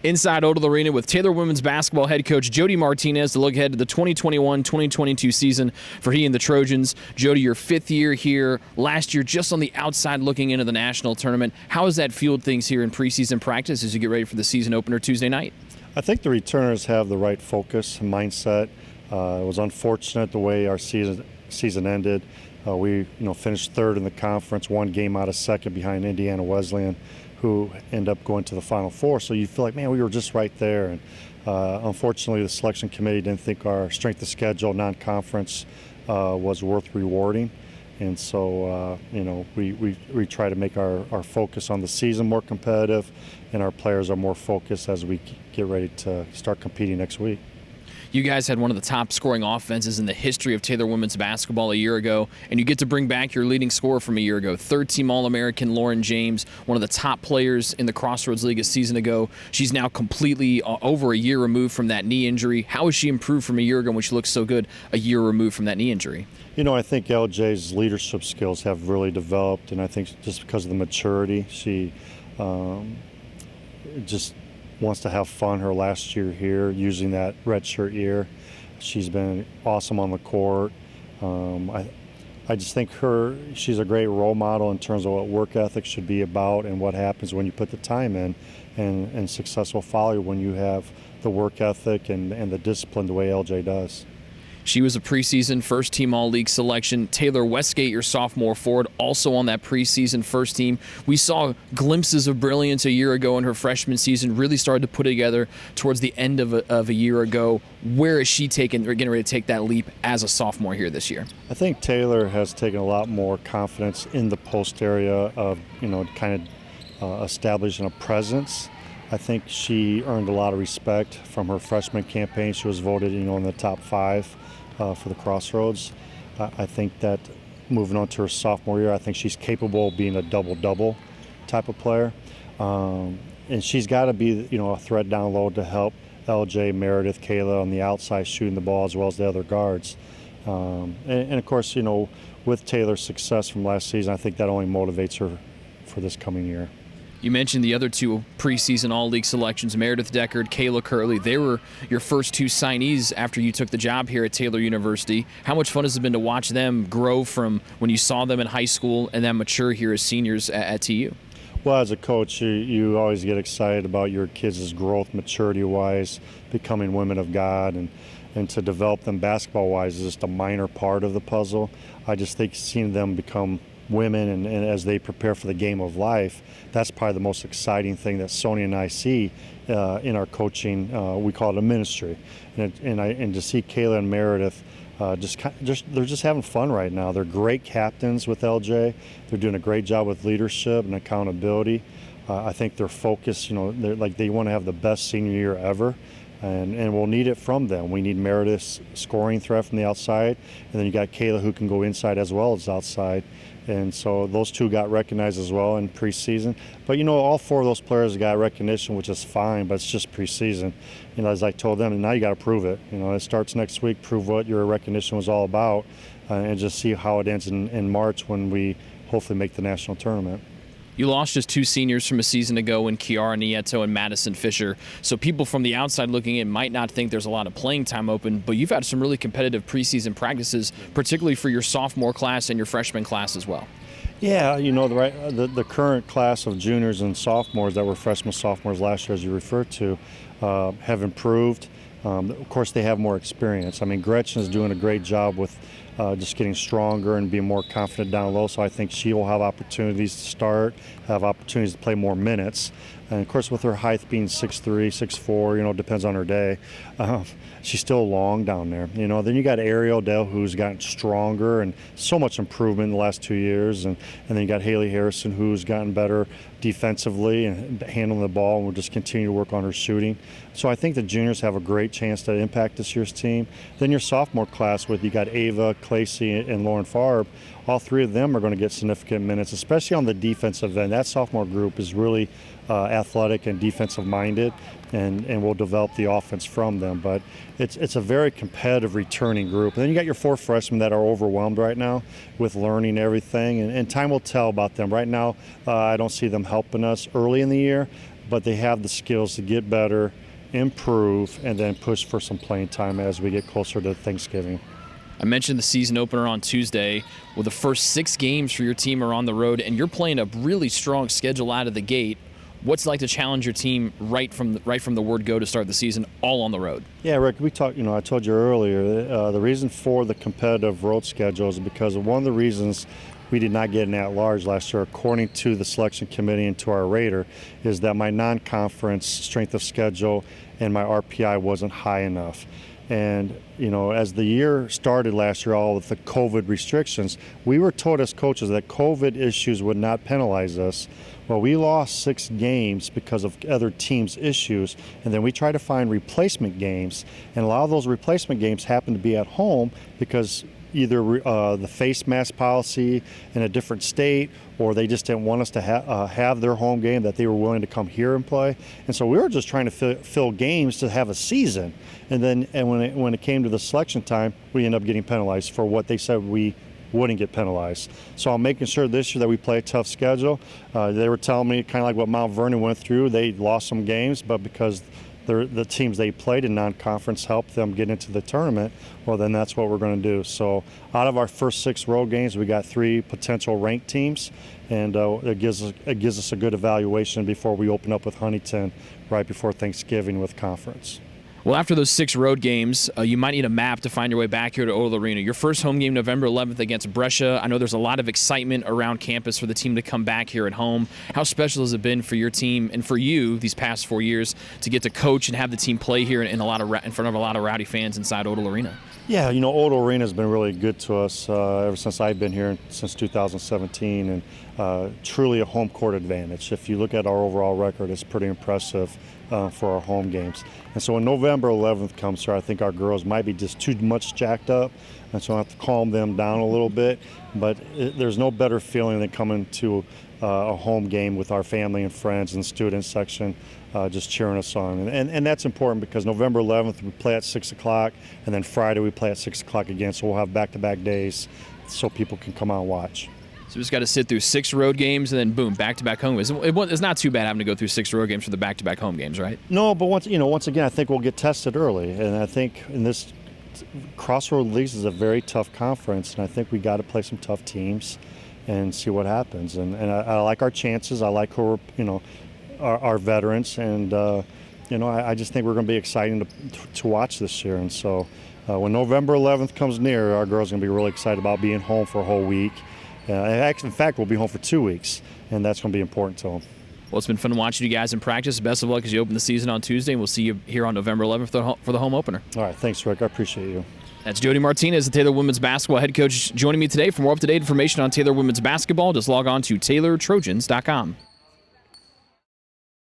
Inside Odell Arena with Taylor women's basketball head coach Jody Martinez to look ahead to the 2021-2022 season for he and the Trojans. Jody, your fifth year here, last year just on the outside looking into the national tournament. How has that fueled things here in preseason practice as you get ready for the season opener Tuesday night? I think the returners have the right focus and mindset. It was unfortunate the way our season ended. We finished third in the conference, one game out of second behind Indiana Wesleyan, who end up going to the Final Four. So you feel like, man, we were just right there. And unfortunately, the selection committee didn't think our strength of schedule, non-conference, was worth rewarding. And so, we try to make our focus on the season more competitive, and our players are more focused as we get ready to start competing next week. You guys had one of the top scoring offenses in the history of Taylor women's basketball a year ago, and you get to bring back your leading scorer from a year ago, third-team All-American Lauren James, one of the top players in the Crossroads League a season ago. She's now completely over a year removed from that knee injury. How has she improved from a year ago when she looked so good a year removed from that knee injury? I think LJ's leadership skills have really developed, and I think just because of the maturity, she just wants to have fun her last year here using that redshirt year. She's been awesome on the court. I just think she's a great role model in terms of what work ethic should be about and what happens when you put the time in, and successful follow when you have the work ethic and the discipline the way LJ does. She was a preseason first-team All-League selection. Taylor Westgate, your sophomore forward, also on that preseason first team. We saw glimpses of brilliance a year ago in her freshman season, really started to put it together towards the end of a year ago. Where is she getting ready to take that leap as a sophomore here this year? I think Taylor has taken a lot more confidence in the post area of, establishing a presence. I think she earned a lot of respect from her freshman campaign. She was voted, in the top 5 for the Crossroads. I think that moving on to her sophomore year, I think she's capable of being a double-double type of player. And she's got to be, a threat down low to help LJ, Meredith, Kayla on the outside shooting the ball as well as the other guards. And of course, with Taylor's success from last season, I think that only motivates her for this coming year. You mentioned the other two preseason All-League selections, Meredith Deckard, Kayla Curley. They were your first two signees after you took the job here at Taylor University. How much fun has it been to watch them grow from when you saw them in high school and then mature here as seniors at TU? Well, as a coach, you always get excited about your kids' growth, maturity-wise, becoming women of God, and to develop them basketball-wise is just a minor part of the puzzle. I just think seeing them become women and as they prepare for the game of life, that's probably the most exciting thing that Sonia and I see in our coaching. We call it a ministry, and to see Kayla and Meredith they're just having fun right now. They're great captains with LJ. They're doing a great job with leadership and accountability. I think they're focused. They want to have the best senior year ever. And we'll need it from them. We need Meredith's scoring threat from the outside, and then you got Kayla who can go inside as well as outside. And so those two got recognized as well in preseason. But all 4 of those players got recognition, which is fine, but it's just preseason. As I told them, now you got to prove it. It starts next week, prove what your recognition was all about, and just see how it ends in March when we hopefully make the national tournament. You lost just 2 seniors from a season ago in Kiara Nieto and Madison Fisher. So people from the outside looking in might not think there's a lot of playing time open, but you've had some really competitive preseason practices, particularly for your sophomore class and your freshman class as well. Yeah, the current class of juniors and sophomores that were freshmen, sophomores last year, as you referred to, have improved. Of course, they have more experience. I mean, Gretchen is doing a great job with just getting stronger and being more confident down low. So I think she will have opportunities to start, have opportunities to play more minutes. And of course, with her height being 6'3", 6'4", depends on her day. She's still long down there. Then you got Ariel Dell, who's gotten stronger and so much improvement in the last 2 years. And then you got Haley Harrison, who's gotten better defensively and handling the ball, and we'll just continue to work on her shooting. So I think the juniors have a great chance to impact this year's team. Then your sophomore class with you got Ava, Clacy, and Lauren Farb. All 3 of them are going to get significant minutes, especially on the defensive end. That sophomore group is really athletic and defensive minded, and we'll develop the offense from them. But it's a very competitive returning group. And then you got your 4 freshmen that are overwhelmed right now with learning everything, and time will tell about them. Right now, I don't see them helping us early in the year, but they have the skills to get better, improve, and then push for some playing time as we get closer to Thanksgiving. I mentioned the season opener on Tuesday. Well, the first 6 games for your team are on the road, and you're playing a really strong schedule out of the gate. What's it like to challenge your team right from the word go to start the season, all on the road? Yeah, Rick, we talked. I told you earlier, the reason for the competitive road schedule is because one of the reasons we did not get an at-large last year, according to the selection committee and to our rater, is that my non-conference strength of schedule and my RPI wasn't high enough. And, as the year started last year, all with the COVID restrictions, we were told as coaches that COVID issues would not penalize us. Well, we lost 6 games because of other teams' issues, and then we tried to find replacement games, and a lot of those replacement games happened to be at home because either the face mask policy in a different state, or they just didn't want us to have their home game, that they were willing to come here and play. And so we were just trying to fill games to have a season. And when it came to the selection time, we ended up getting penalized for what they said we wouldn't get penalized. So I'm making sure this year that we play a tough schedule. They were telling me kind of like what Mount Vernon went through. They lost some games, but because the teams they played in non-conference helped them get into the tournament, well, then that's what we're going to do. So out of our first 6 road games, we got 3 potential ranked teams, and it gives us a good evaluation before we open up with Huntington right before Thanksgiving with conference. Well, after those 6 road games, you might need a map to find your way back here to Odell Arena. Your first home game, November 11th against Brescia. I know there's a lot of excitement around campus for the team to come back here at home. How special has it been for your team and for you these past 4 years to get to coach and have the team play here in front of a lot of rowdy fans inside Odell Arena? Yeah, Odell Arena has been really good to us ever since I've been here, since 2017, and truly a home court advantage. If you look at our overall record, it's pretty impressive for our home games. And so when November 11th comes here, I think our girls might be just too much jacked up, and so I have to calm them down a little bit. But there's no better feeling than coming to a home game with our family and friends and student section just cheering us on. And that's important because November 11th we play at 6 o'clock, and then Friday we play at 6 o'clock again, so we'll have back-to-back days so people can come out and watch. So we just got to sit through 6 road games and then boom, back-to-back home games. It's not too bad having to go through 6 road games for the back-to-back home games, right? No, but once again, I think we'll get tested early, and I think in this Crossroad Leagues is a very tough conference, and I think we got to play some tough teams and see what happens. And I like our chances. I like who our veterans, and I just think we're going to be exciting to watch this year. And so when November 11th comes near, our girls are going to be really excited about being home for a whole week. In fact, we'll be home for 2 weeks, and that's going to be important to them. Well, it's been fun watching you guys in practice. Best of luck as you open the season on Tuesday, and we'll see you here on November 11th for the home opener. All right, thanks, Rick. I appreciate you. That's Jody Martinez, the Taylor Women's Basketball head coach, joining me today. For more up-to-date information on Taylor Women's Basketball, just log on to TaylorTrojans.com.